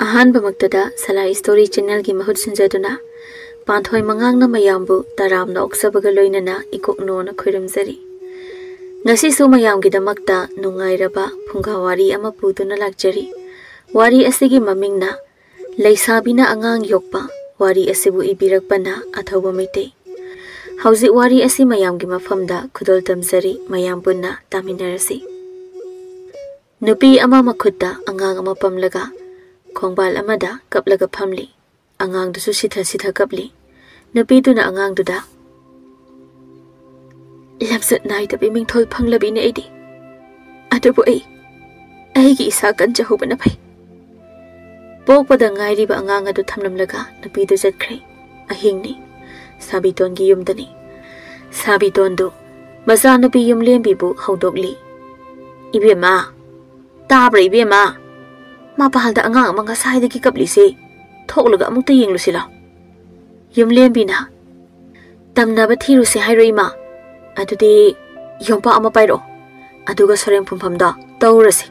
अहानबमक्तदा सलाई story channel की महूत सिंजदुना पांथोय मंगांगना मयामबु तरामना ओक्सबगा लोइनना इकोकनोना खुरमजरी ngasisu mayamgidamakta nungairaba funga wari ama puduna lakjari wari asigi mamingna Leisabi na angang yokpa wari asibu ibirakpana Athouba Meetei hauji wari asi mayamgi mafamda khudol tamjari mayam punna taminarasi nupi ama makhutta angang ama pamlaga khongbal amada kaplaga phamli angang dusu sitha sitha kapli nupi tuna angang duda lamsat nai tabi mingthol phanglabi ne idi adubu ai gi isa kan jahubana phai pokpada ngairi ba angang adu thamlamlaga nupi du jatkre ahingni sabiton gi yumdani sabiton du maza nupi yumlembi bu haudokli ibema tabra ibema ma pahalda angang manga saida ki kapli se thokluga amukta yenglusila yumlembi na tamna ba thiru se hairoi ma adudi yompa ama pairo aduga sorem phumpham da taurasi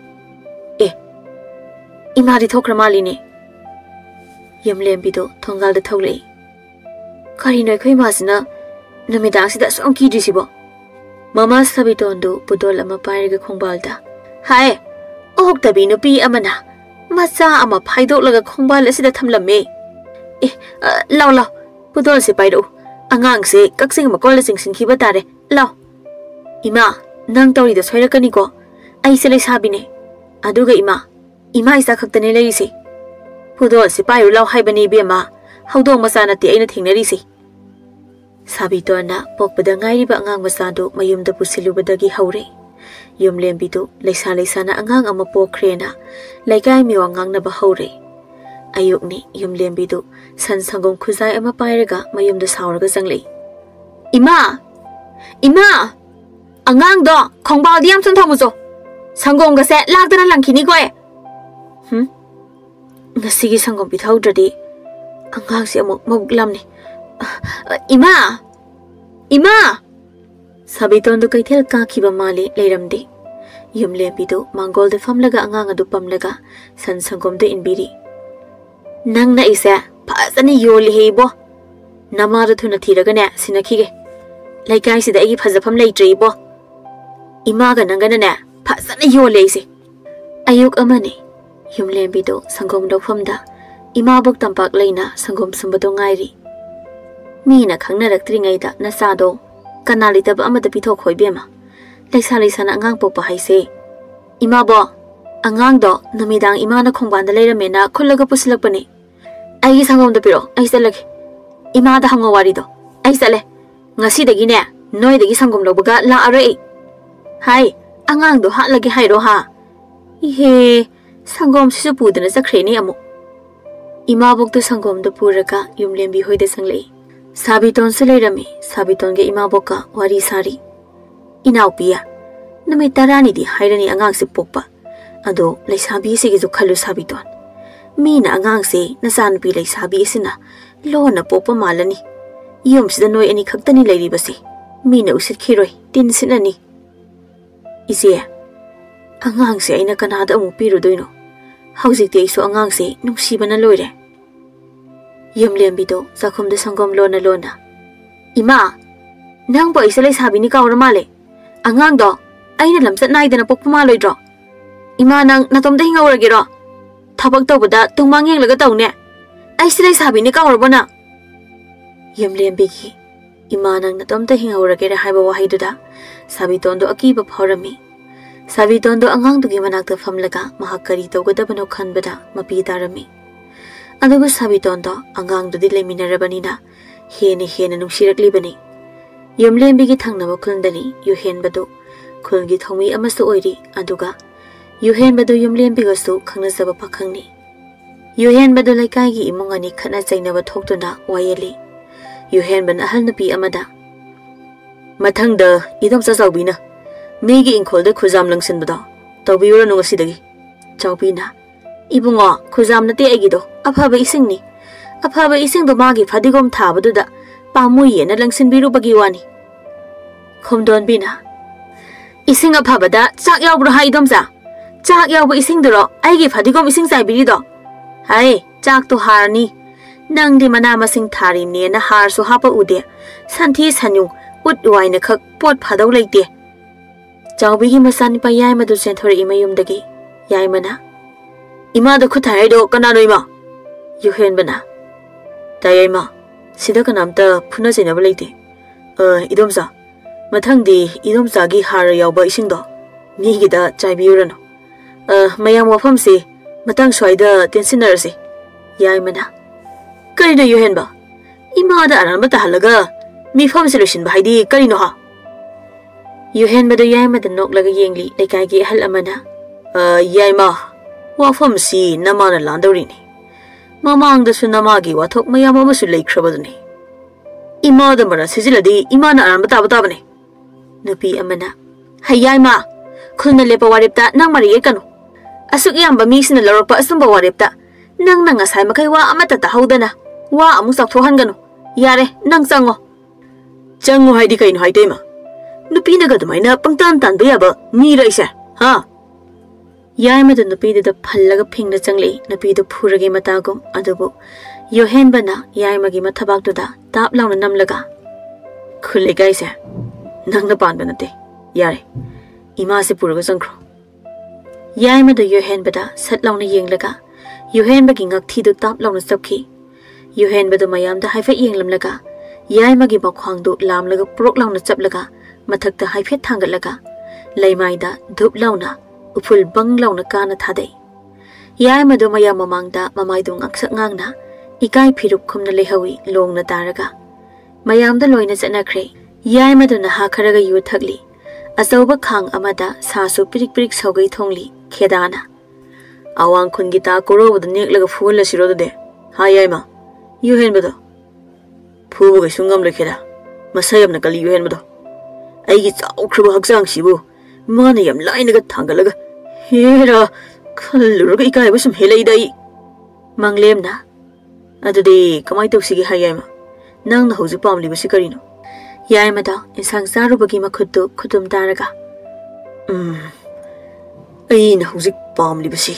imari thokra mali ne yamlembi do thongal da thoglei kari noi khoi masina namidang sida songki disibo mama sabiton do pudol ama pairga khongbal da hai ok tabi nupi amana macha ama phaidok laga khongbal asida thamlamme law pudol se pairo angang se kaksing ma kol sing sing khiba tare law ima nang tori da soirakani ko ai se Leisabi ne aduga ima isa khaktane lerise pudol se pairo law haibani bema haudong masana ti aina thingnari se sabitona pokpada ngairi ba angang masado mayumda pusilubadagi haure yumlembi do leisa na angang ama pokrena laikai miwa ngangna ba haure ayukni yumlembi do san sangom khuzai ama pairaga mayumda sauraga janglei ima angang do khongbal diam chun thamujo sangom ga se lakdana langkhini ko ngasigi sangom pithaudradi angang se amuk moglamni ima sabiton do kaithel ka khiba mali leiramdi yumlembi do mangol de famlaga angang adu pamlaga san sangom de inbiri nangna isa phasani yoli heibo namara thuna thiraga ne sinakhige laikai sida agi phajafam leitri bo ima ga nangana ne phasani yole ise ayuk amani yumlembi do sangom do famda ima bok tampak leina sangom sambado ngairi mina khangna raktri ngai da nasado kanali tab amada pithok hoibema leisa na angang popa haise ima bo angang do namidang ima na khongbanda leiramena khullaga pusilakpani ai sangom da piro ai salage ima da hangwa wari do ai sale ngasi dagi ne noi dagi sangom lobaga la are hai angang do halage hairo ha he sangom sisu pudana sakre ni amu ima bok do sangom do puraka yumlembi hoide sanglei sabiton se leirami sabiton ge ima boka wari sari inau pia nami tarani di hairani angang se pokpa ado Leisabi se ge jo khalu sabiton mina angang se nasan pi Leisabi sina lona pokpa malani yum sida noi ani khaktani leiri basi mina usit khiroi tin sinani ise angang se aina kanada amu piru doino haujik te so angang se nungsibana loire yumlembi do zakhum de sangom lona ima nang bo isa Leisabi ni kawra male angang do aina lamsat nai dana pokpa maloidro ima nang natom de hingawra ro thabak tawbada tungmang yeng laga tawne ai isa Leisabi ni kawra bona yumlembi gi ima nang natom de hingawra gera haiba wahai duda sabiton do akiba phorami sabiton do angang du gi manak ta famlaga mahakari tawgada bano khanbada mapi darami aduga sabiton do angang du dileminarabanina hene nungsirakli bani yumlembi gi thangnaba khulndani yuhen badu khulgi thomi amasu oiri aduga yuhen badu yumlembi ga su khangna jaba pakhangni yuhen badu laikai gi imungani khana chainaba thoktuna wayeli yuhen ban ahal napi amada mathangda idom sa chawbina megi inkhol de khuzam langsin bada tawbiura nu ngasidagi chawbina ibungo khuzam nate agido aphaba isingni aphaba ising do magi phadigom thabaduda pamui yena langsin biru bagi wani khomdon bina ising aphabada chak yawbro haidom sa chak yawbo ising doro aigi phadigom ising sai biri do Hai, chak to harni. Nang di mana masing thari ne na har so hapa ude. Santhi sanyung ut wai na khak pot phadau leite. Chawbi gi masani pa yai madu sen thori imayum dagi. Yai mana. Ima da khuthai do kana no ima. Yuhen bana. Tayai ma. Sida kanamta phuna jena leite. Idomsa. Mathang di idomsa gi har yawba ising do. Mi gi da chaibiyurano. Mayam wafam si matang swaida tensinar si. Yai mana. Kari na yuhen ba? Ima da aran bata halaga. Mi fam solution ba haidi kari no ha? Yuhen ba da yai ma da nok laga yengli laikai gi hal amana. Yai ma. Wafam si nama na landawri ni. Mamang da su nama gi wathok mayam ama su laikraba ni. Ima da mara sijiladi ima na aran bata bane. Nupi amana. Hai yai ma. Khulna lepa waripta nang mariye kanu. Asuk yamba mi sina larokpa asumba waripta. Nang asai makai wa amata tahaudana. Wa amu saktohan ganu. Yare nang sango. Chango haidi kaino haidai ma. Nupi na gadumay pangtan tanba ba mi ra isa. Ha? Yai ma da nupi da phallaga phingna changli nupi da phuragi matagum adubu. Yohen bana yai magi mathabak da tap launa namlaga. Khule ga isa. Nang na pan banate. Yare. Ima se puraga changkro. Yai ma da Yohen bada sat launa yenglaga. Yohen bagi ngak thi du tap launa sapki. Yohen bada mayam da haifet yenglamlaga. Yai magi makhwang du lamlaga prok launa chaplaga. Mathak da haifet thangatlaga. Laimai da dhup launa upul bang launa kana thadai. Yai ma da mayam mamang da mamai du ngaksak ngangna. Ikai phirup khumna lehawi long na taraga. Mayam da loina chanakhre. Yai ma da naha kharaga yu thakli. Asauba khang amada sasu pirik saugai thongli khedana. Awang khun gita koro da neklaga phul la siro de. Ha yai ma. Yuhen bado. Phu ga sungam le kheda. Masayam na kali yuhen bado. Ai gi chau khruba haksang sibu. Mana yam laina ga thangalaga. Hera khallura ga ikai basum helai dai. Manglem na. Adudi kamai toksigi ha yai ma. Nang na hoju pamli basi karino. Yai ma da insang saru bagi makhuddu khudum taraga. Ai na hoju pamli basi.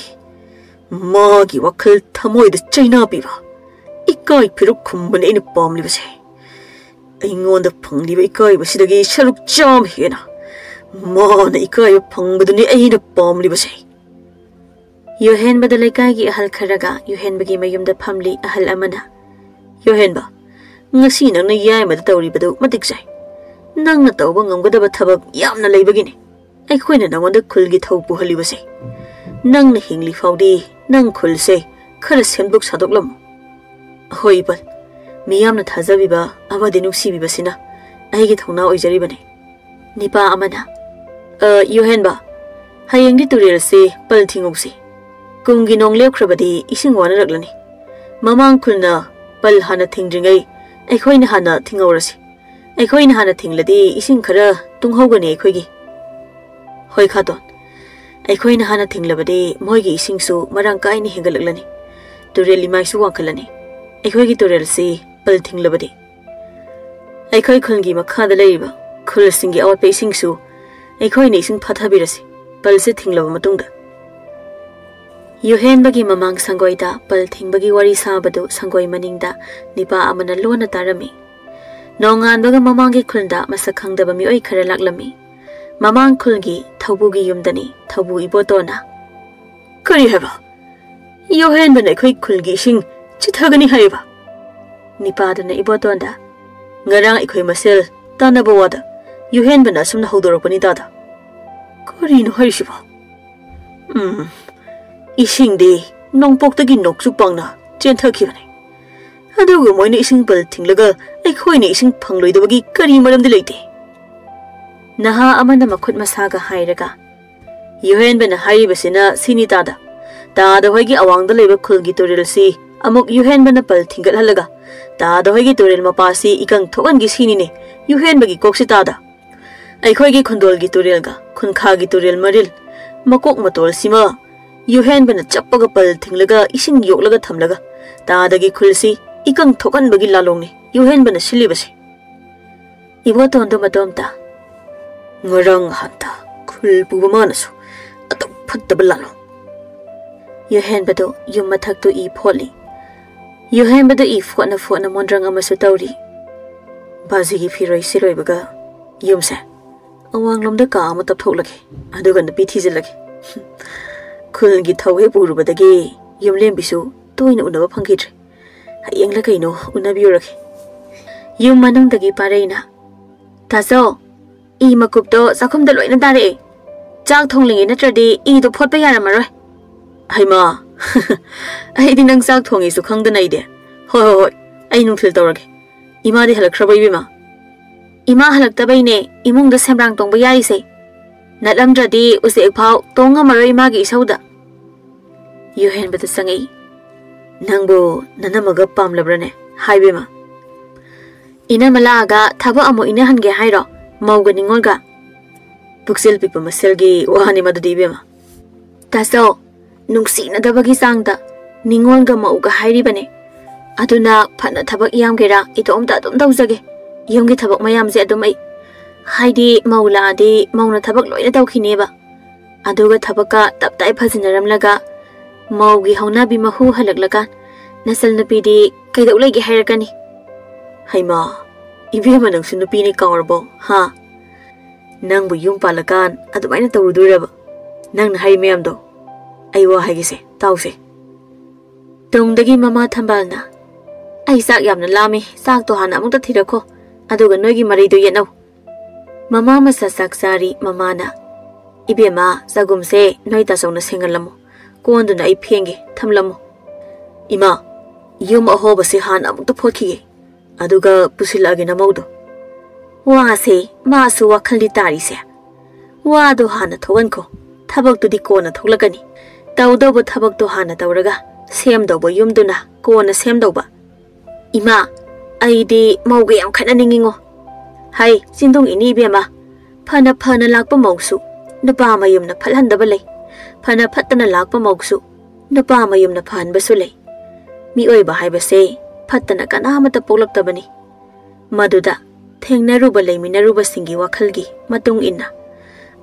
Magi wakhal thamoi da chaina piba. Ikai phirup khumban ina pamli basi. Ai ngonda phangli ba ikai basi dagi sharuk jam hena. Mana ikai phangbaduni ai na pamli basi. Yohen ba da laikai gi ahal kharaga Yohen bagi mayum da phamli ahal amana. Yohen ba ngasi nang na yai ma da tawri badu matik sai. Nang na tawba ngamgadaba thabak yamna leibagini. Ai khoina nangonda khulgi thau puhali basi. Nang na hingli faudi nang khulse khara sembuk sadoklam. Hoi bal miyam na thajabi ba amadi nuksi bi basina. Ai gi thongna oijari bane. Nipa amana. Yohen ba hayeng di turel se pal thinguk si. Kungi nong lep khrabadi ising wana raglani. Mamang khulna pal hana thingdringai ai khoina hana thingawrasi. Ai khoina hana thingladi ising khara tunghogani ai khoigi. Hoi khadon. Ai khoina hana thinglabadi moigi ising su marang kai ni hingalaglani. Turel limai su wangkhalani. Ai khoigi turel si pal thinglabadi. Ai khoi khulgi makha da leiba khul singi awat pe ising su ai khoi ni ising phathabirasi. Pal se thinglaba matungda. Yohen bagi mamang sangoi da pal thing bagi wari sabadu sangoi maningda nipa amana lona tarami. Nongan baga mamang gi khulda masakhang da bami oi khara laklami. Mamang khulgi thaubu gi yumdani thaubu ibotona. Kari heba. Yohen bana khoi khulgi sing chithagani haiba. Nipa da na ibotonda. Ngarang ikhoi masel tanaba wada. Yohen bana sumna hodorokani dada. Kari no haishiba. Ising di nongpok tagi noksu pangna chen thakibane. Aduga moina ising pal thinglaga ai khoina ising phangloidabagi kari maramdi leite. Naha amana makhut masaga hairaga. Yohen bana haibasina sini tada. Tada hoigi awangda leba khulgi torel si amuk Yohen bana pal thingal halaga. Tada hoigi torel mapasi ikang thokan gi sini ne Yohen bagi koksi tada. Ai khoigi khundol gi torel ga khunkha gi torel maril makok matol sima Yohen bana chappaga pal thinglaga ising yoklaga thamlaga tadagi khulsi ikang thokan bagi lalongni Yohen bana silibasi. Ibo tondo matomta ngarang hanta khul pubamanasu atok phattabala Yuhenbado yum mathaktu I pholi. Yuhenbado I photna mondrang amasu tawri. Bazigi firoi siroi baga yumse. Awang lomda ka ama tapthoklaki. Aduga napi thizilaki. Khulgi thawhe purubadagi yumlem bisu toina unaba phangkidre. Hayengla kaino unabiyuraki. Yum manungdagi pareina. Taso I makupto sakhumda loina dare. Chak thonglingi natradi I do photpa yaramaroi. Haima. Ai di nang sak thongi su khangdana ide. Hoi. Ai nungthil tawrage. Ima di halakhraba ibima. Ima halaktabaine imungda semrang tongba yarise. Natlamdradi usik phau tonga maroi imagi isauda. Yuhenbada sangai. Nangbo nanamaga pamlabrane haibima. Ina malaga thaba amo ina hange hairo mauga ningolga. Buksil pipa maselgi wahani madadi ibima. Taso nungsi na dabagi sangda ningolga mauga hairibane. Aduna phana thabak yamgera itomda adum tawjage yumgi thabak mayamse adum ai haidi maula adi mauna thabak loina tawkhineba aduga thabaka taptai phajinaramlaga maugi haunabi mahu halaklaga nasal nupidi kaidauleigi hairakani haima ibema nangsu nupini kawrbo ha nangbu yum palakan adumaina tawruduraba nangna hai mayamdo aiwa haigise tawse tongdagi mama thambalna ai sak yamna lami sak to hana amukta thirakho aduga noigi mari do yenau mama masa saksari mama na ibema sagumse noita songna sengalamo konduna ai phenge thamlamo ima yum ahoba se hana amukta phokhi aduga pusilage na maudo wa se ma su wakhali tari se wa do hana thoganko thabak tu di kona thoglakani tawdoba thabak to hana tawraga semdoba yumduna kona semdoba Ima, aidi mauga yam khana ningingo. Hai, sindong ini bema. Phana lakpa mausu. Napa mayum na phalanda balay. Phana phatana lakpa mausu. Napa mayum na phan basulay. Mi oi ba hai base. Phatana kana mata polak tabani. Maduda, thengnaru balay minaru basingi wakhalgi matung inna.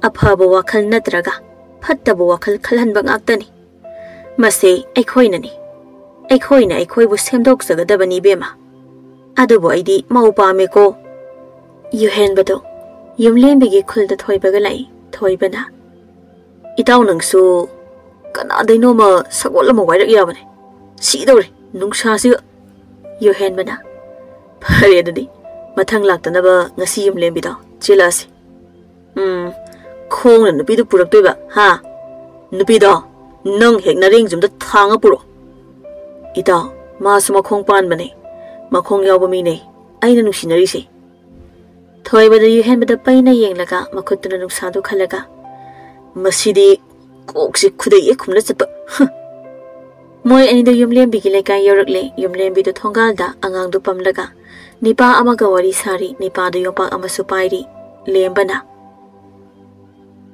Aphaba wakhal natraga. Phattaba wakhal khalhan bang aktani. Mase aikhoi nani. Aikhoina aikhoibu semdok sagadabani bema adubo aidi maupa meko yuhenbado yumlembigi khulda thoibaga lai thoibana itaw nangsu kana dainoma sagolama wairak yabane sidore nungsa si yuhenbana phare adudi mathang laktanaba ngasi yumlembido chilasi khongna nupidu puraktoiba ha nupido nang hekna ring jumda thanga puro Ita, masu makhong pan bane, makhong yaw bamine, ay na nungsinari si. Thoy bada yuhenbada pay na yeng laga, makuto na nungsado khalaga. Masidi, koksi kuday kumna sapa. Moy anido yumlem bigilay kay yorakle, yumlem bido thonggalda angang do pamlaga. Nipa amaga wari sari, nipa do yopang amasupayri, lembana.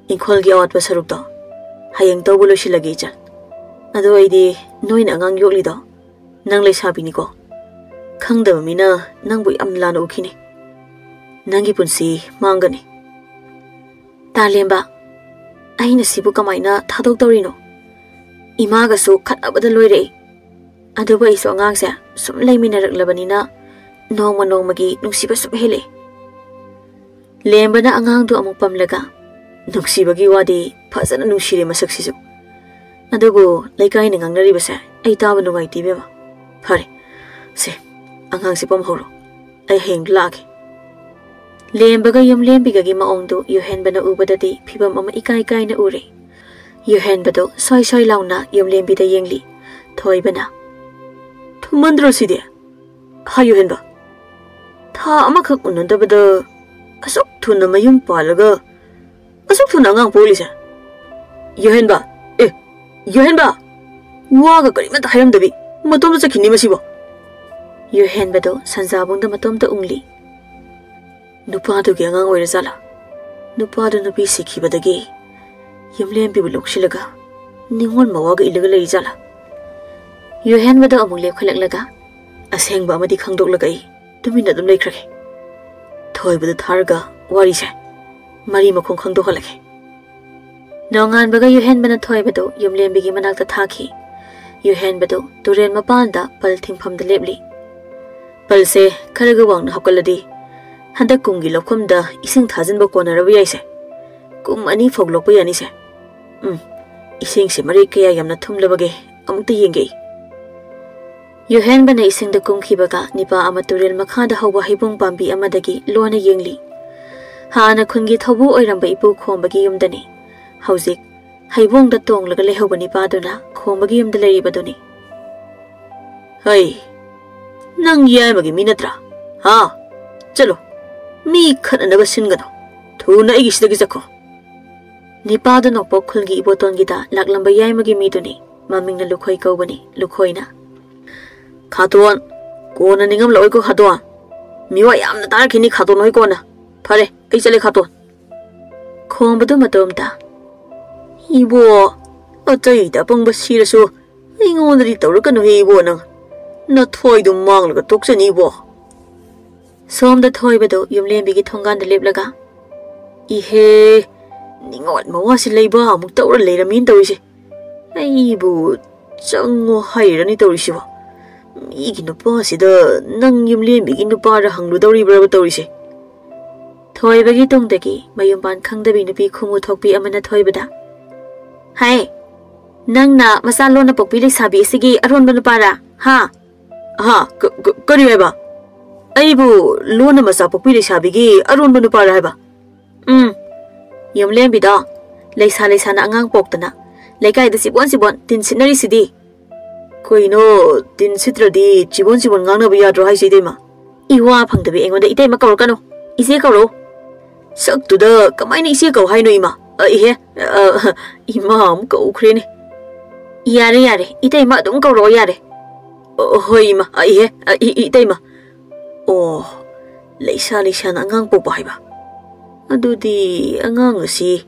Inkhol gi awat pasaruk do, hayang to bulo silagi jan. Ado ay di, noy na angang yokli do. Nang Leisabi ni ko. Khangdaba mina nang bui amlana ukini. Nangi punsi mangani. Talemba. Ay nasibu kamaina thadok tawrino. Imaga su khatnabada loire. Aduba iso angang siya sumlay minaraklabanina nongmagi nungsiba sumhele. Lemba na angang do among pamlaga. Nungsibagi wadi phajana nungsire masaksisu. Adugo laikay nangang naribasa ay tawa nungay tibema. Pare, se, angang si pamhoro, ay heng lagi. Lembaga yumlembigagi maongdo yuhenba na ubadadi pibam ama ikay na ure. Yuhenba do soy launa yumlembida yengli, thoiba na. Tumandro si dia. Ha yuhenba. Tha ama kak unandabada asok tuna mayum palaga. Asok tuna angang polisa. Yuhenba, yuhenba. Waga karimata hayamdabi. Matomda sakini masibo. Yuhenbado sanjabongda matomda ungli. Nupado gi angang oirazala. Nupado nupi sikhibadagi. Yumlembi bulokshilaga. Ningol mawaga ilaga larizala. Yuhenbado amung lepkhalaklaga. Asengba amadi khangdoklagai. Tumina dum leikrage. Thoibada tharga wari se. Mari makhong khangdokhalage. Nongan baga yuhenbana thoibado yumlembigi manakta thaki. Yuhenbadu turen mapanda pal thingphamda lepli. Palse kharaga wangna hapkaladi. Handa kumgi lokumda ising thajinba konarabu yaise. Kum ani foglokpa yani se. Ising se mari kaya yamna thumlabage amukta yengei. Yuhenbana ising da kumkhibaga nipa ama turel makhada hawba haibong pambi amadagi lona yengli. Hana khungi thobu oiramba ipu khombagi yumdani. Hauzik haibong da tonglaga lehawba nipa duna khombagi yumda leribaduni. Hai, nang yaimagi minatra. Ha, chalo. Mi khananaba singano. Thuna igi sidagi zakho. Nipa da nokpok khulgi ibotongi da laklamba yaimagi miduni. Mamingna lukhoi kaubani, lukhoina. Khatuan, kona ningam loi ko khatuan. Miwa yamna tar khini khatuan hoi kona. Phare, ai chale khatuan. Khombadu matomta. Ibo, atai da pangba sirasu. Ingondri tawrakanu he ibo nang. Na thoi du manglaga tokchani ibo. Somda thoi badu yumlembigi thongan da leplaga. Ihe, ningot mawasi leiba amuk tawra leiramin tawise. Aibu, chango hairani tawisiwa. Migi nupa sida nang yumlembigi nupa ra hangludawri braba tawise. Thoi bagi tongdagi mayumban khangdabi nupi khumu thokpi amana thoi bada. Hai, nang na masalo na pokpi Leisabi sige aron ba nupara, ha? Ha, kari haiba? Aibu lona masa pokpi Leisabi gi aron ba nupara haiba? Yumlembi da, Leisa na angang poktana. Leikai da sibon tin sinari sidi. Koi no tin sitradi sibon ngang na biyadro hai sidi ma. Iwa phangdabi engoda itay makawar kano. Isi kawro. Saktu da kamay na isi kaw hai no ima. Ihe, ima am kaw ukhrene. Yare, itay ma dum kawro yare. Hoi ima, ihe, itay ma. Oh, Leisa na angang pokpa haiba. Adudi angang asi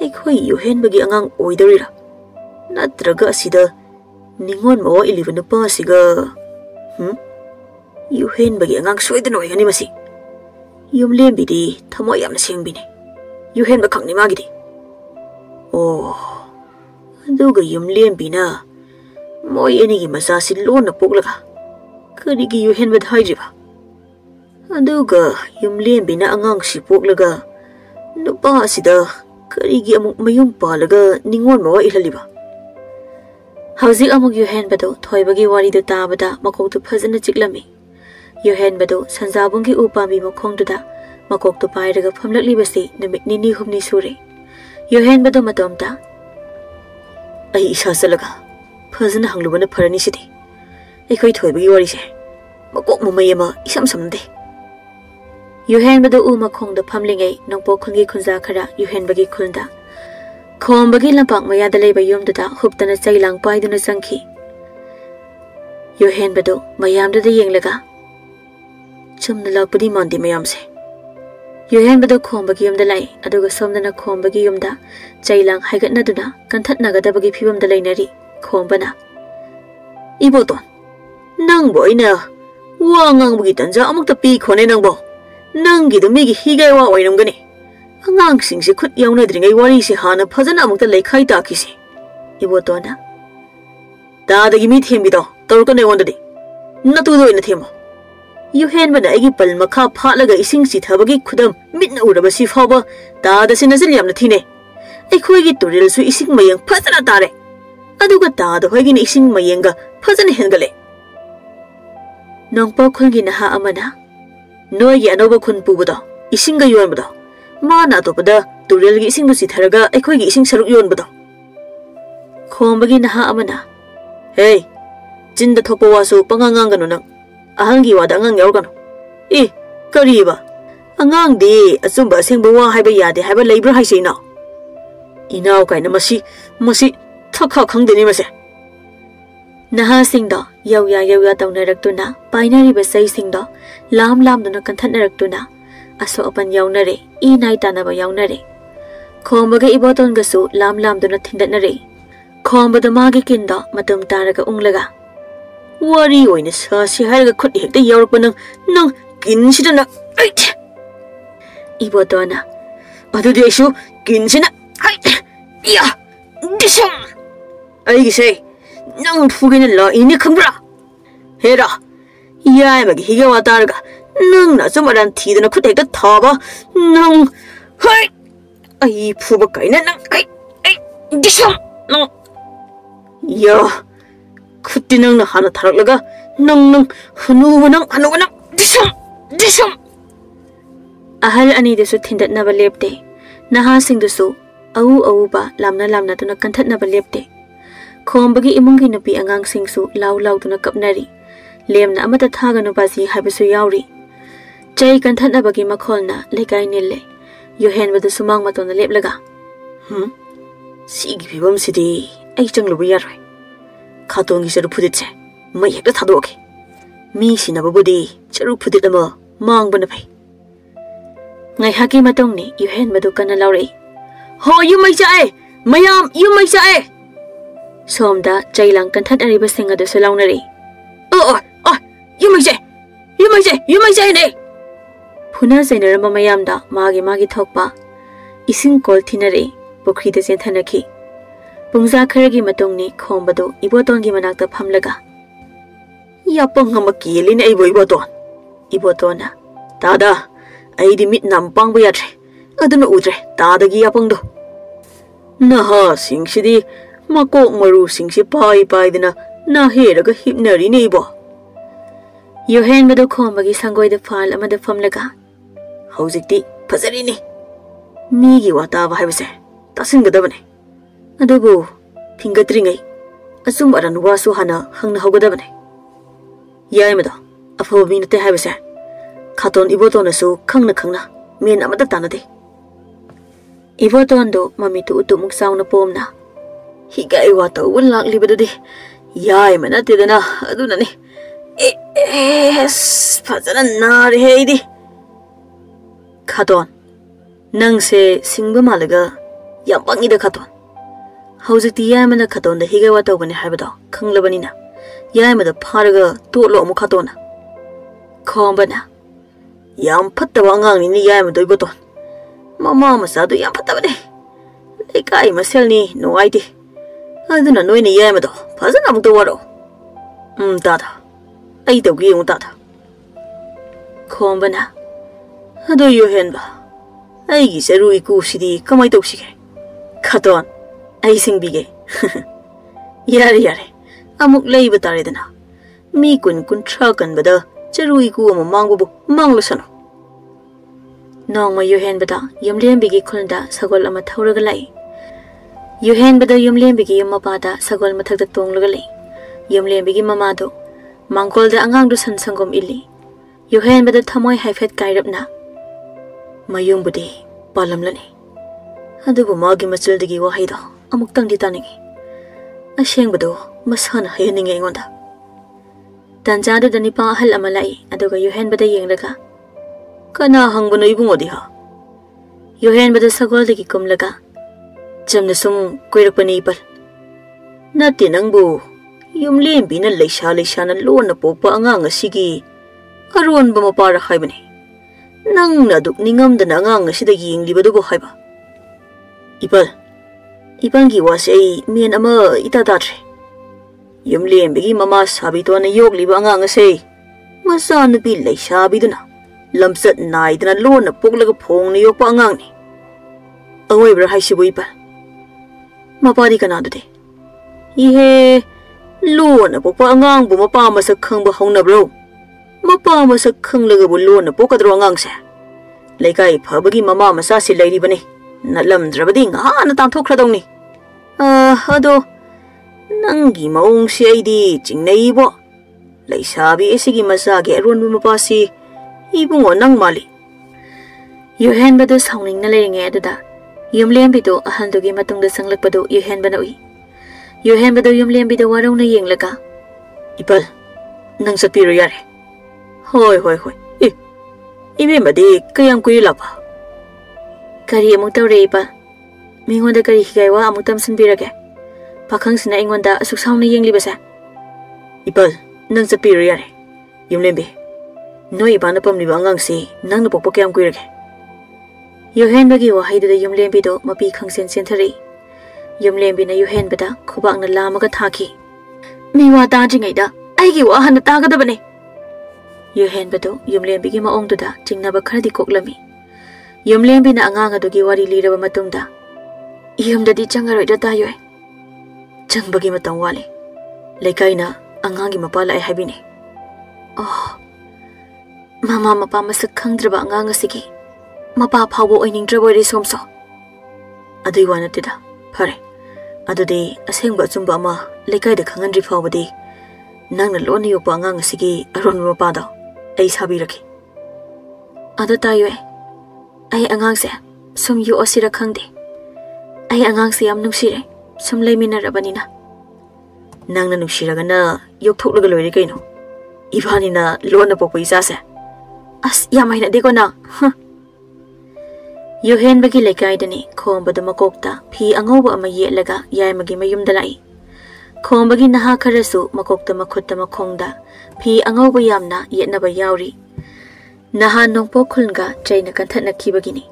akhoi yuhenbagi angang oidorira natraga asida ningon mawa iliba nupa asiga yuhenbagi angang soidana oigani masi yumlembidi thamoy yamna sengbini yuhenba khangni magidi oh aduga yumlembina moi enigi masasi lona poklaga karigi yuhenba dhaijriba aduga yumlembina angang si poklaga nupa asida karigi amuk mayum palaga ningon mawa ilaliba hauzik amuk yuhenbado thoibagi wari da tabada makoktu phajana chiklami yuhenbado sanjabungi upami mokhongduda makoktu pairaga phamlaklibasi namit nini humni sure yuhenbado matomta ai isa salaga phajana hanglubana pharani sidi ekhoi thoibagi wari se makok mumayama isam samde Yuhenbadu makhongda phamlingai nongpo khungi khunja khara yuhenbagi khulda khombagi lampak mayada leiba yumduda huptana chailang paiduna sangki yuhenbadu mayamduda yenglaga chumna lakpudi mandi mayamse yuhenbadu khombagi yumda lai aduga somdana khombagi yumda chailang haigatnaduna kanthatnagadabagi phibamda leinari khombana iboton nangbo ina wangangbugi tanja amukta pi khone nangbo Nangi do migi higai wa oiramgani angang singse khut yaunadringai wari se hana phajana amukta leikhai takisi ibotona dadagi mi thembido torkane ondadi natu do ina themo yuhenbana agi pal makha phatlaga ising si thabagi khudam mitna uraba si phawba dada sinazil yamna thine aikhoi gi turil su ising mayang phajana tare aduga dada hoigi ni ising mayenga phajana hengale nongpa khulgi naha amana Noi anoba khun pubuda isinga yonbada mana topada turel gi ising busi tharaga ekhoi gi ising saruk yonbada khombagi naha amana hey jinda thopo wasu pangangang ganu nang ahangi wada angang yaurganu kariba angang de asumba sengba wa haiba yade haiba leibra haiseina inaw kaina masi thakha khangdeni mase naha singda yauya tawnaraktu painari basai singda lam duna kanthatnaraktu aso apan yaunare nai tanaba yaunare khombaga iboton gasu lam duna thindatnare khombada magi kinda matum taraga unglaga wari oina sasi haraga khut hekta yaurpa nang kinsidana ibotona adudi aisu kinsina ya disam ai gise Nang fugin la ini khambra. Hera. Yai magi higa wa targa. Nang na sumaran thidana khutek da thaba. Nang hai. Ai phuba kaina nang ai disam. Nang ya khutti nang na hana tharaklaga nang hanu nang disam. Ahal ani desu thindat na balepte. Naha sing desu au ba lamna tuna kanthat na balepte. Khombagi imungi nupi angang singsu lau tuna kapnari. Lemna amata thaga nupasi habisu yauri. Chai kanthat na bagi makholna lekai nille. Yohen badu sumang matona leplaga. Sigi bibam sidi ai changlubu yaroi. Khatongi charu phuditse mai hekta thadoke. Mi sinababudi charu phuditama mangbana phai. Ngai haki matongni yohen badu kana laurei. Ho yumai chae mayam yumai chae. Somda chailang kanthat ariba singa desu launari. Yumai chae ne. Phuna zainarama mayamda magi thokpa ising kol thinare pokri de chen thanaki. Pungza kharagi matongni khombado ibotongi manakta phamlaga. Yapang hamaki lin ai boi boton. Ibotona Tada ai di mit nam pang ba yatre. Aduna udre tada gi yapang do. Naha singshidi makok maru singsi pai dina na heraga hipnari nei bo. Yohen bado khombagi sangoi de fal amada phamlaga. Haujikti fazarini. Migi wataba haibase tasingadabane. Adubu fingatringai asum aran wasu hana hangna hogadabane. Yaimada afo binate haibase khaton ibotona su khangna men amada tanade. Ibotondo mamitu utumuk sauna pomna. Higai wata un laklibadudi yaimana tedana adunani. Fazana nari heidi. Khaton nang se singba malaga yampangi da khaton. Haujiti yaimana khaton da higai wata bane haibado khanglabanina. Yaimada pharaga tolo amu khatona. Khombana yam phattaba angang ni yaimada iboton. Mama masadu yam phattabane. Lekai maselni noaiti. Aduna noini yaimado fazana amukta waro. Tada. Ai tawgi yung tada. Khombana Ado yohen ba. Ai gi saru iku sidi kamai tawsige. Khaton ai singbige. Yare. Amuk leiba taredana. Mi kun trakan bada charu iku ama mangbu manglasano. Nongma yohen bada yumlem bigi khulda sagol ama thauraga lai. Yohen bada yumlem bigi yamapada sagol mathakta tonglaga lai. Yumlem bigi mamado mangkol da angang du sansangom ili. Yohen bada thamoi haifet kairapna. Mayung budi palamlani. Adubu magi machildagi wahaido amuktang ditanigi. Asyeng bado masana hayaningi ingonda. Tanjado da nipa ahal amalai aduga yohen bada yenglaga. Kana hangbano ibungodi ha. Yohen bada sagol dagi kumlaga. Jamna sum koirakpani ipal. Nati nangbu yumlem bina leisha na loan na popa angang asigi aron ba mapara haibani. Nang naduk ningam da angang asida yenglibadugo haiba. Ipangi wasi mien ama itadatre. Yumlem bigi mama sabito na yogliba angang asay. Masa nupi leisha biduna. Lamsat naidana loan na poglaga pong na yokpa angang ni. Away bra haisibu ipal. Mapari ka nadode. Ihe loan na pokpa angang bu mapa masak khang ba hong na bro. Mapa masak khang laga bu loan na pokadro angang se. Laikai phabagi mama masa si lairi bane. Nalam drabadi nga na tangthok khradong ni. Ado nangi maung si ay di jingnay bo. Leisabi isigi masagi aron bu mapa si ibungo nang mali. Yohen bado sawning na layringi adada. Yumlem bido ahandugi matungda sanglakpado yohen banawi. Yohen bado yumlem bido warong na yenglaga. Ipal, nang sapiro yare. Hoy. Ibe madi kayang kuila pa. Kari among tawre ipal. Mingonda kari higaywa among tamsan birage. Pakang sina ingonda asuksaw na yenglibasa. Ipal, nang sapiro yare. Yumlem bi. No iba na pamliba angang si nang napopokayang kuirage. Yohen bagi wahayda da yumlem bido mapi khang sen thari. Yumlem bi na yohen bada khubak na lamaga thaki. Miwa tajingida, aigi wa hana tagadabane. Yohenbado, Yumlembi maongduda, jingnaba kradi koklami. Yumlembi na angang adugi wari liraba matungda. Yumdadi changaroida tayo. Changbagi matang wali. Laikay na angangi mapala ay habine. Oh, mama mapa masakangdraba angang asigi. Mapa pawo ay ningdraba ay somso. Adoy wanatida, pare. Adode asengba zumba ma laikay da kangandri fawadi. Nang nalon na yokpa angang asigi aron mapada ay sabi raki. Ado tayo ay angang se sum yu asira kangde. Ay angang se am nungsire sum laymin na rabanina. Nang na nungsira na yok thok laga loy kaino. Ibani na lon na pokpo isa se. As yamay na di ko na. Yohen bagi laikay dani kong bado makokta pi angoba ama yelaga yay magi mayum dalai. Kong bagi naha karasu makokta makutta makongda pi angoba yamna yet na bayauri. Naha nong pokulnga chay na kantat na kibagini.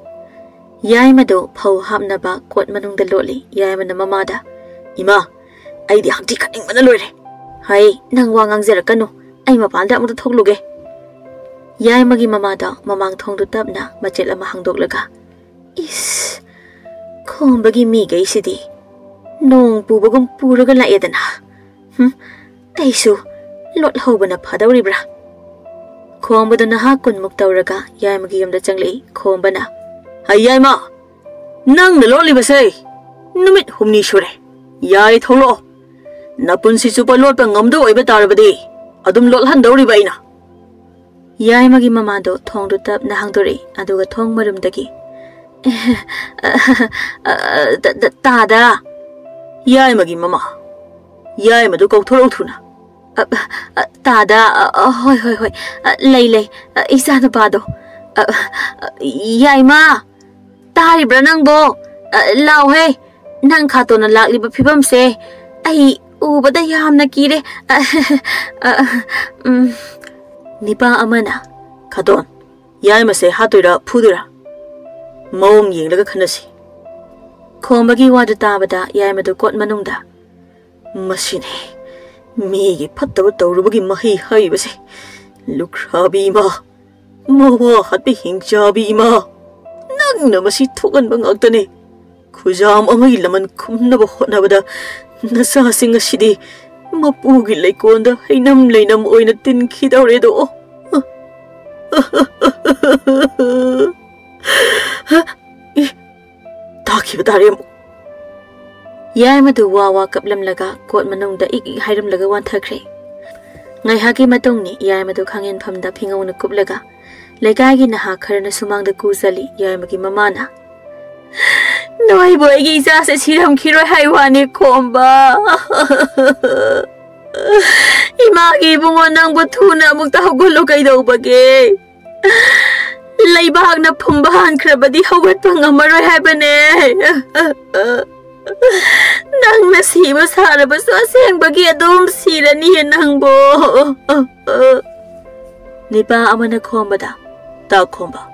Yay mado pau hap na ba kwat manung daloli yay man na mamada. Ima, ay di hakti kaning manalore. Hay, nang wangang zera kano ay mapanda mo tutogluge. Yay magi mamada mamang thong tutab na machel ama hangdok laga. Is, kong bagi migay sidi. Nong pubagong puraga la edana. Ayso, lot ho ba na padaw ribra. Kong ba na hakon muktawraga yay magiyam da changli kong ba na. Hayay ma, nang naloli ba say? Numit humni shure. Yay tholo. Napun si supa lot pa ngamdo ay batar ba di. Adum lot handaw riba ina. Yay magi mamado thong tutab na hangdori aduga thong marum dagi. Tada. Yay magi mama. Yay madu kau thoro thuna. Tada, hoy hoy hoy. Lay, isa na pado. Yay ma. Tari bra nang bo. Lao hey. Nang kato na lakli ba pibam se. Ay, ubada yam na kire. Nipa amana. Katon. Yay ma se hatoira pudura. Mawang ying laga kanasi. Kong bagi wada tabada yay madu kot manungda. Masine. Migi pataba tawrubagi mahi hai basi. Lukrabi ma. Mawa hatbi hingjabi ma. Nang na masi thukan bang agtane. Kujam amay laman kumnaba hotnabada. Nasasing asidi. Mapugi laikonda hainam lainam oy na tinki dawredo. Taki batari mo. Yay madu wawa kaplam laga kot manung da ik hairam laga wan thakre. Ngay hagi matong ni yay madu khangin phamda pingaw na kup laga. Laikay gi naha khar na sumang da kusali yay magi mamana. Noy boy gi isa sa siram kiroi haiwani komba. Imagi bungo nang butuna mukta hugulo kay daw bagi. Laibahag na pumbahan krabadi hawat pang amaroy habane. Nang nasiba sa harabas aseng bagi adum sira niya nang bo. Nipa ama na komba da. Ta komba.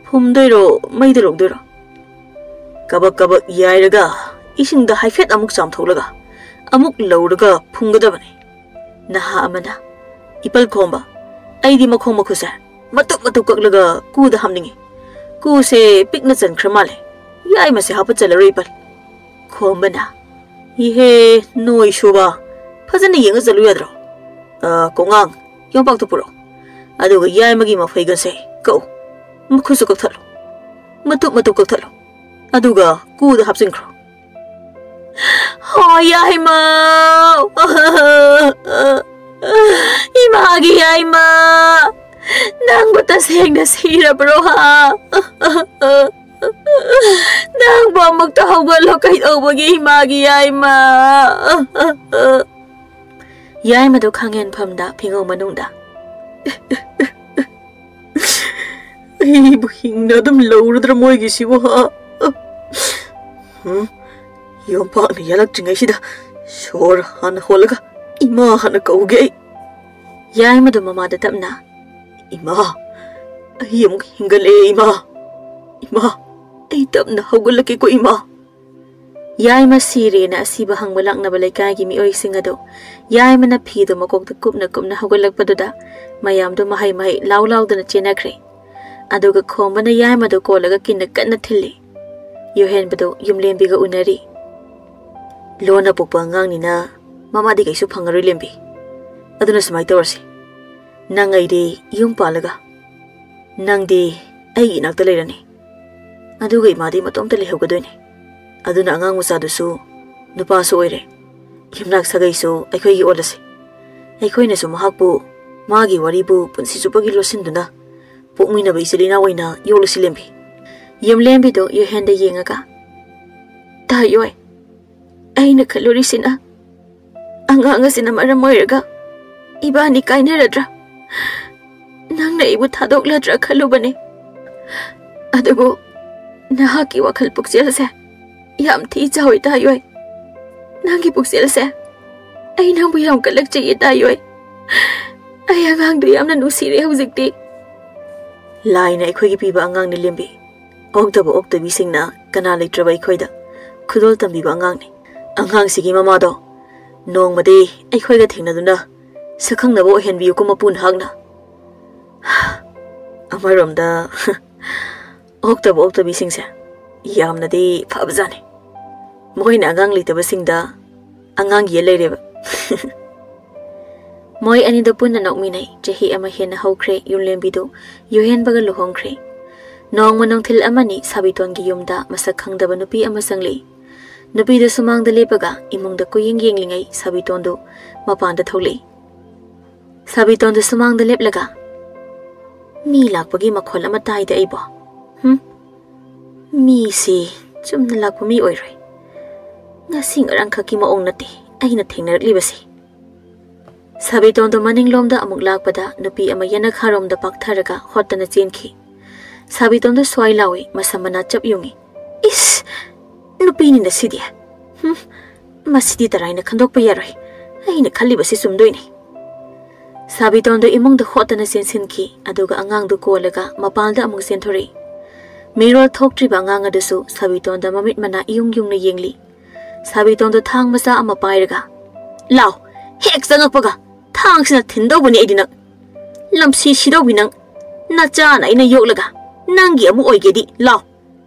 Pumdoiro may dirog-diro. Kabak-kabak yayraga ising da haifet amuk samtholaga. Amuk lawraga punggadabane. Naha ama na. Ipal komba. Ay di makhong makusa. Matuk-matuk laga kuda hamningi. Ku se pik na chan kramale. Yay ma se hapat chala ripal. Komba na. Ihe noy shuba. Pazana yenga zalu yadro. Kongang. Yung pagtupuro. Aduga yay magi mafaygan se. Go. Makusu kaktalo. Matuk-matuk kaktalo. Aduga kuda hapsing kro. Oh yay ma. Imagi yay ma. Nang bataseng na sira bro ha. Nang ba magtahawalo kahit awagi himagi yay ma. Yay madu khangin phamda pingaw manungda. Ay buhing na dam lawradra moy gisiwa ha. Yung pa na yalag jingay sida. Sure hana holaga. Ima hana kauge. Yay madu mamada tamna. Ima, ay yung hingal Ima. Ima, ay tap na hawgalaki ko Ima. Yaima sirena asiba hangbalak na balay gi mi oy singado. Yaima na phido makok da kupna hawgalak paduda. Mayam do mahay law da na chenakre. Aduga khomba na yaima do kolaga kinnakat na thili. Yohen bado yumlem biga unari. Lona pokpa ngang ni na mama di kaisu phangaroi lembi. Aduna samai tawrsi. Nang ai de yum palaga. Nang di ai inakta leirani. Aduga imadi matomta lehawgadoini. Aduna angang musadusu nupa su oire. Yumnak sagaisu aikhoi gi olase. Aikhoi na su mahakbu magi waribu punsi supagi losinduna. Pokmina ba isilina waina yolasi lembi. Yumlembi do yohenda yengaga. Tayoy. Aina kalorisina. Angang sina maramoiraga. Ibani kaineradra. Nang na ibu thadokladra khalubane. Adubu nahaki wakal pukselase. Yam thi chawi tayoy. Nangi pukselase. Ai nang bu yam kalak chaye tayoy. Ai angang do yam na nusire hujikti. Laina aikhoi gi piba angang ni lembi. Oktabi singna kana leitraba aikhoi da. Khudol tambiba angang ni. Angang sigi mama do. Nong made aikhoi ga thingnaduna. Sakhang nabo henbiyu ko mapun hagna. Amarom da. Oktabi singse. Yamna de phabjane. Moina angang litaba singda angang ye leireba. Moi ani da punna nokminai jahi ama hena hokre yumlembi do yohen baga lohongkre. Nong manong thil amani sabiton gi yumda masak khangdaba nupi ama sangli. Nupi da sumang da lepaga imong da kuying yenglingai sabiton do mapan da tholi. Sabiton da sumang da leplaga. Mi lakpagi makhol ama tai da aibo. Mi si chumna lakpa mi oiroi. Ngasing arang khaki maong nati aina thengnarakliba. Sabiton do maning lomda amuk lakpada nupi ama yanak harom da paktharaga hotana chenki. Sabiton do swai lawi masamana chap yungi. Is nupi ni na sidia. Masidi tarai na khandokpa yaroi. Aina khaliba si sumdoini. Sabiton do imong da hotana sensinki aduga angang do kolaga mapalda amuk senthori. Mirol thoktriba angang adasu sabiton da mamit mana yung na yengli. Sabiton do thang masa ama pairaga. Lao hek sangakpaga thang sina thindobani aidina. Lamsi sidobinang nachana ina yoklaga. Nangi amu oigedi lao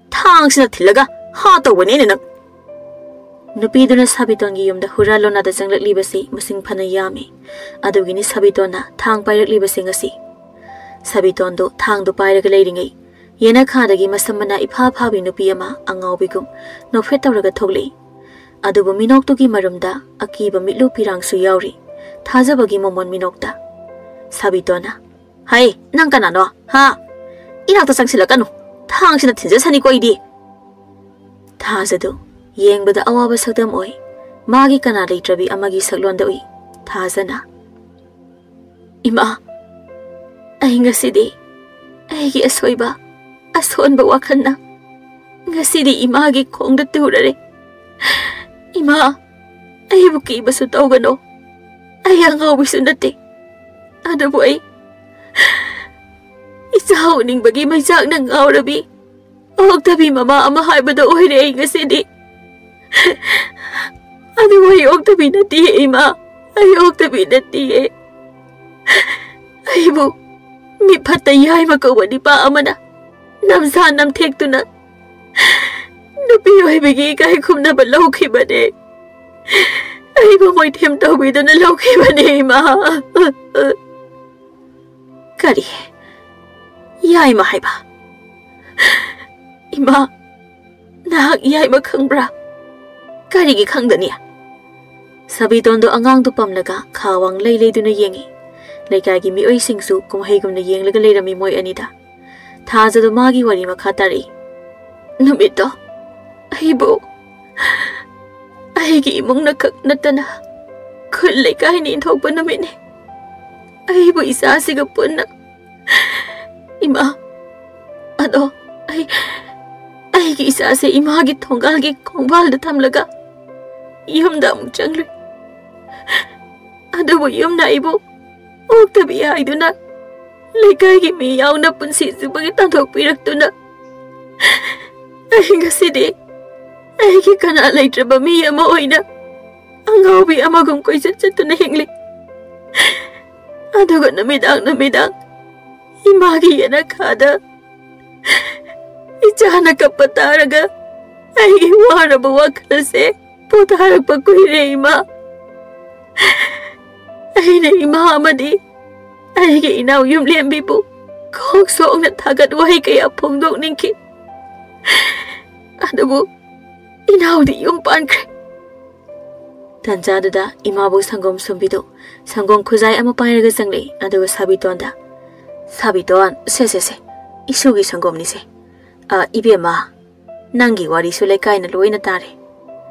thang sina thilaga ha tawani nang. Nupiduna sabiton gi yumda huralona da janglaklibasi masing phana yami. Adugini sabitona thang pairakliba ngasi. Sabiton do thang do pairaga leiringai. Yena khadagi masamana ipha phabi nupi ama angawbigum nofret tawraga thogli. Adubu minoktugi marumda akiba mitlu pirang su yauri. Thajabagi momon minokta. Sabitona. Hai, nang kanano? Ha? Inakta sangsilakanu. Thang sina thinjasani ko idi. Thajadu. Yengbada awaba sakdam oi. Magi kana leitrabi amagi saklonda oi. Thajana. Ima. Ai ngasidi. Aigi asoiba. Asonba wakanna. Ngasidi imagi khongda turare. Ima, aibu kibasu tawgano. Ay angawisu nati. Adabu ay. Isaw ning bagi may sak ng awrabi. Ogtabi mama ama haibada oire ay ngasidi. Adabu ay ogtabi nati ima. Ay ogtabi nati. Aibu, mi patayay makawani pa amana. Namsa nam tekto na. Nupi ay bigi kay kum na balaw kibane. Ay bamoy tiyam tawid na law kibane ima. Kari, yay mahay ba? Ima, nahak yay makangbra. Kari gikang daniya. Sabiton do angang do pamlaga kawang laylay do na yengi. Laykagi mi oy singsu kung haygum na yeng lagalay rami moy anida. Taza do magi wari makatari. Numito. Aibo, aigi imong nakaknatana. Kulay kahit niintog pa namin eh. Aibo isa sigapon na. Ima, ano, aigi isa sa imagit tonggalgi kongbal da tamlaga. Iyom da mong tiyangloy. Ano mo iyom na ibo? Huwag tabi ay doon na. Laykay gimiyaw na punsin sa pagitandog pirak doon na. Ay nga sidi. ꯑꯩꯒꯤ ꯀꯅꯥ ꯂꯩꯇ꯭ꯔꯕ ꯃꯤ ꯑꯃ ꯑꯣꯏꯅ ꯑꯉꯥꯎꯕꯤ ꯑꯃꯒꯨꯝ ꯀꯣꯏꯆꯠ ꯆꯠꯇꯨꯅ ꯍꯤꯡꯂꯤ꯫ ꯑꯗꯨꯒ ꯅꯨꯃꯤꯗꯥꯡ ꯏꯃꯥꯒꯤ ꯌꯦꯅꯈꯥꯗ ꯏꯆꯥꯅ ꯀꯞꯄ ꯇꯥꯔꯒ ꯑꯩꯒꯤ ꯋꯥꯔꯕ ꯋꯥꯈꯜꯁꯦ ꯄꯣꯊꯥꯔꯛꯄ ꯀꯨꯏꯔꯦ ꯏꯃꯥ꯫ ꯑꯩꯅ ꯏꯃꯥ ꯑꯃꯗꯤ ꯑꯩꯒꯤ ꯏꯅꯥꯎ ꯌꯨꯝꯂꯦꯝꯕꯤꯕꯨ ꯈꯣꯡ ꯁꯣꯛꯅ ꯊꯥꯒꯠ ꯋꯥꯍꯩ ꯀꯌꯥ ꯐꯣꯡꯗꯣꯛꯅꯤꯡꯈꯤ꯫ ꯑꯗꯨꯕꯨ 이나오디 용반크레. 단자드다 이마보 상검 숨비도 상검 쿠자이 아마 빠이르가 상리 아두가 사비돈다. 사비돈 세세세 이수기 상검니세. 아 이베마 낭기 와리 술레카이나 로이나 따레.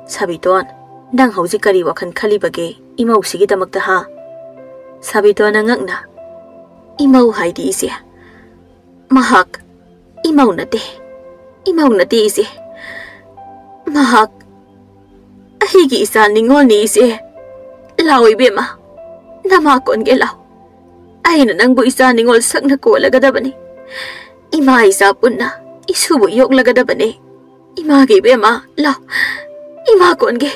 사비돈 낭 하우지까리 와칸 칼리바게 이마우시기 다막다 하. 사비돈아 ngak나 이마우 하이디 이세. 마학 이마우 나테 이세. Mahak, ahigi isa ningon ni isi. Lao ibema, namakon gelaw. Ay na nang bu isa ningol sak na ko lagadabani. Ima isa pun na, isubo yok lagadabani. Ima gibema, lao, ima kon ge.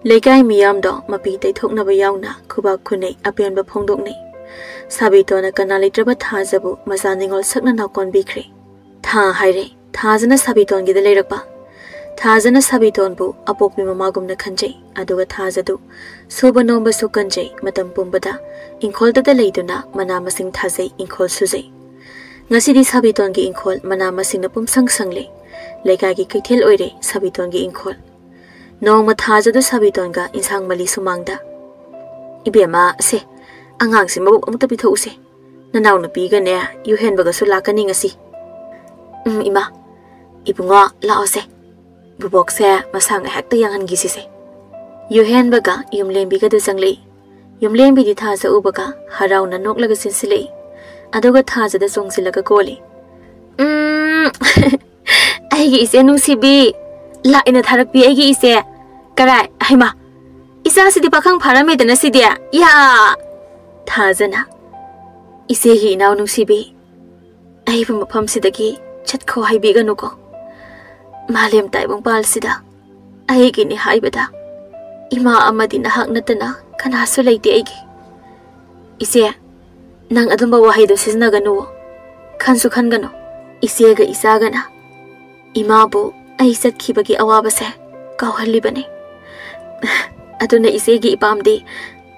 Lekay miyam do, mapitay thok na bayaw na, kubag kunay, apian ba pongdok ni. Sabi to na kanalitraba thazabu, masa ningol sak na nakon bikri. Tha hayre, thazana sabi to gidalay rakpa. Thazana sabitonbu apokmi mamagumna khanjai aduga thazadu soba nomba su kanjai matam pumbada inkolda da leiduna mana masing thazai inkol sujai ngasidi sabiton gi inkol mana masing na pumsang sangle lekai gi kaithel oire sabiton gi inkol nongma thazadu sabiton ga insang mali sumangda ibema se angang si mabuk amta pitho use nanaw na pi ga ne yu hen baga su lakani ngasi ima ibunga lao se Bubok saya masang hekta yang han gisi se. Yuhen baga yumlembi ka dasangli. Yumlembi di thaza ubaga haraw na nok laga sinsili. Aduga thaza da song sila ka koli. Aigi ise nung sibi. La ina tharak pi aigi ise. Karay, ay ma. Isa si di pakang paramida na si dia. Ya! Thaza na. Ise hi inaw nung sibi. Ay pumapam si dagi. Chat ko hay biga nuko. Malim taibong palsida ay gini haibada ima amadi nahak natana kanaso laiti aigi ise nang adumba wahay do sisna ganu kansu kan gano ise ga isa gana ima bo ay sakhi bagi awaba se kawhali bane aduna ise gi ipamdi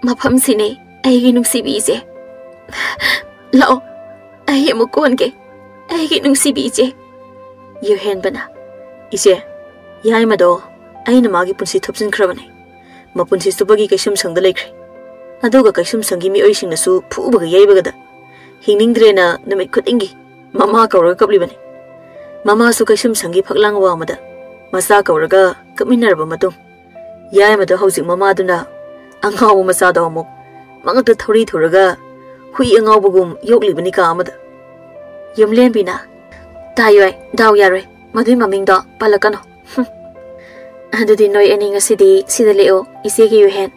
mafam sine ay gi nungsibi ise lao ay mo konge ay gi nungsibi ise yuhen bana Ise, yai mado, ay na magi punsi thopsin krabane. Mapunsi subagi kaisum sang dalekre. Aduga kaisum sangi mi oising na su phubaga yai bagada. Hingning dre na namit khut ingi. Mama kauraga kapli bane. Mama su kaisum sangi phaklang wa mada. Masa kauraga kapminarba matung. Yai mado hausik mama duna angaw masa da amuk. Mangata thori thoraga hui angaw bugum yokli bani ka amada. Yumlen bina. Tayoy, daw yaroy. Madui mamingdo palakano. Adudi noi ani ngasidi sida leo ise gi yuhen.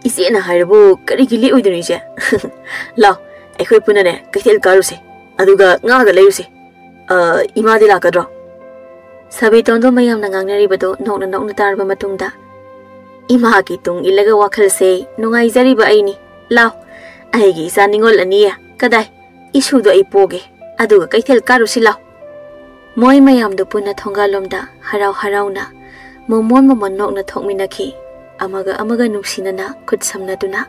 Ise na haibu kari gi leo iduni je. Law, akhoi punane kaithel karuse. Aduga nga ga leuse. Ima di lakadro. Sabi tondo mayam na ngangnari bado nok na tarba matungda. Ima gi tung ilaga wakhal se nungai jari ba aini. Law, ai gi isa ningol ania kadai isu do ai poge. Aduga kaithel karusi law. Moi mayam do puna thongalomda haraw na momon nok na thokminaki amaga nungsinana khut samna duna